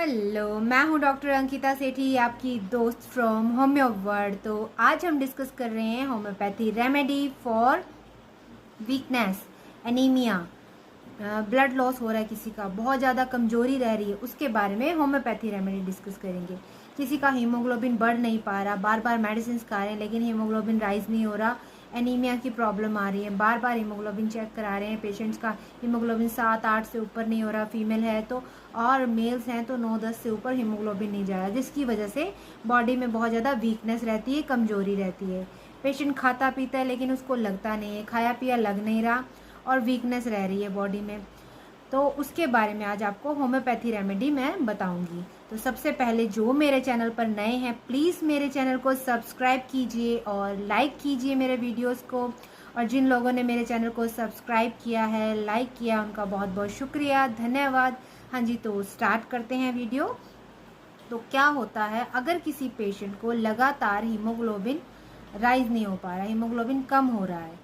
Hello, मैं हूं doctor Ankita सेठी, आपकी दोस्त फ्रॉम होम्यो वर्ल्ड। तो आज हम डिस्कस कर रहे हैं homeopathy remedy for weakness, anaemia, blood loss हो रहा है, किसी का बहुत ज़्यादा कमजोरी रह रही है, उसके बारे में होम्योपैथी रेमेडी डिस्कस करेंगे। किसी का हीमोग्लोबिन बढ़ नहीं पा रहा, बार बार मेडिसिन खा रहे हैं लेकिन हीमोग्लोबिन राइज नहीं हो रहा, एनीमिया की प्रॉब्लम आ रही है, बार बार हीमोग्लोबिन चेक करा रहे हैं, पेशेंट्स का हीमोग्लोबिन 7-8 से ऊपर नहीं हो रहा, फीमेल है तो, और मेल्स हैं तो 9-10 से ऊपर हीमोग्लोबिन नहीं जा रहा, जिसकी वजह से बॉडी में बहुत ज़्यादा वीकनेस रहती है, कमजोरी रहती है। पेशेंट खाता पीता है लेकिन उसको लगता नहीं है, खाया पिया लग नहीं रहा और वीकनेस रह रही है बॉडी में। तो उसके बारे में आज आपको होम्योपैथी रेमेडी मैं बताऊंगी। तो सबसे पहले जो मेरे चैनल पर नए हैं प्लीज़ मेरे चैनल को सब्सक्राइब कीजिए और लाइक कीजिए मेरे वीडियोस को, और जिन लोगों ने मेरे चैनल को सब्सक्राइब किया है, लाइक किया, उनका बहुत बहुत शुक्रिया, धन्यवाद। हाँ जी, तो स्टार्ट करते हैं वीडियो। तो क्या होता है, अगर किसी पेशेंट को लगातार हीमोग्लोबिन राइज नहीं हो पा रहा, हीमोग्लोबिन कम हो रहा है,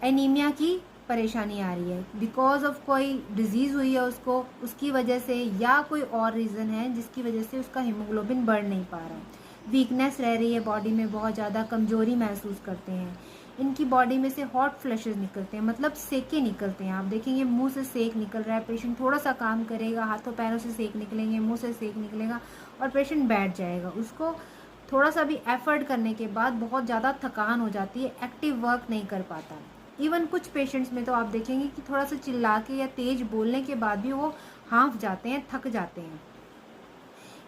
एनीमिया की परेशानी आ रही है, बिकॉज ऑफ कोई डिजीज़ हुई है उसको, उसकी वजह से, या कोई और रीज़न है जिसकी वजह से उसका हीमोग्लोबिन बढ़ नहीं पा रहा, वीकनेस रह रही है बॉडी में, बहुत ज़्यादा कमजोरी महसूस करते हैं, इनकी बॉडी में से हॉट फ्लैशेस निकलते हैं, मतलब सेके निकलते हैं। आप देखेंगे मुंह से सेक निकल रहा है, पेशेंट थोड़ा सा काम करेगा, हाथों पैरों से सेक निकलेंगे, मुंह से सेक निकलेगा और पेशेंट बैठ जाएगा। उसको थोड़ा सा भी एफर्ट करने के बाद बहुत ज़्यादा थकान हो जाती है, एक्टिव वर्क नहीं कर पाता। इवन कुछ पेशेंट्स में तो आप देखेंगे कि थोड़ा सा चिल्ला के या तेज बोलने के बाद भी वो हाँफ जाते हैं, थक जाते हैं।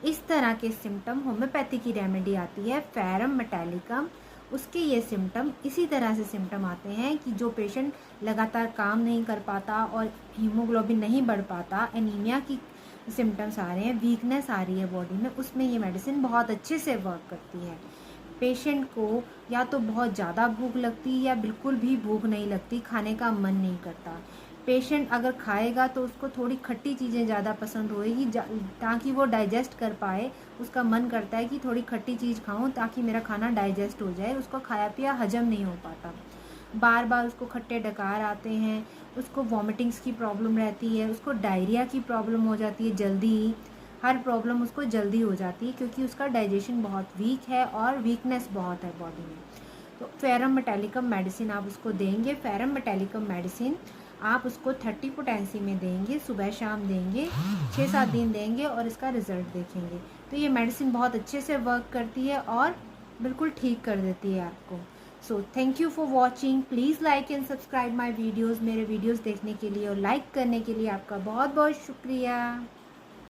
इस तरह के सिम्टम होम्योपैथी की रेमेडी आती है फेरम मेटालिकम, उसके ये सिम्टम इसी तरह से सिम्टम आते हैं कि जो पेशेंट लगातार काम नहीं कर पाता और हीमोग्लोबिन नहीं बढ़ पाता, एनीमिया की सिम्टम्स आ रहे हैं, वीकनेस आ रही है बॉडी में, उसमें ये मेडिसिन बहुत अच्छे से वर्क करती है। पेशेंट को या तो बहुत ज़्यादा भूख लगती है या बिल्कुल भी भूख नहीं लगती, खाने का मन नहीं करता। पेशेंट अगर खाएगा तो उसको थोड़ी खट्टी चीज़ें ज़्यादा पसंद होएगी ताकि वो डाइजेस्ट कर पाए, उसका मन करता है कि थोड़ी खट्टी चीज़ खाऊं ताकि मेरा खाना डाइजेस्ट हो जाए, उसको खाया पिया हजम नहीं हो पाता, बार बार उसको खट्टे डकार आते हैं, उसको वॉमिटिंग्स की प्रॉब्लम रहती है, उसको डायरिया की प्रॉब्लम हो जाती है जल्दी ही, हर प्रॉब्लम उसको जल्दी हो जाती है क्योंकि उसका डाइजेशन बहुत वीक है और वीकनेस बहुत है बॉडी में। तो फेरम मेटालिकम मेडिसिन आप उसको देंगे, फेरम मेटालिकम मेडिसिन आप उसको 30 पोटेंसी में देंगे, सुबह शाम देंगे, 6-7 दिन देंगे और इसका रिजल्ट देखेंगे। तो ये मेडिसिन बहुत अच्छे से वर्क करती है और बिल्कुल ठीक कर देती है आपको। So thank you for watching, please like and subscribe my videos. मेरे वीडियोज़ देखने के लिए और लाइक करने के लिए आपका बहुत बहुत शुक्रिया।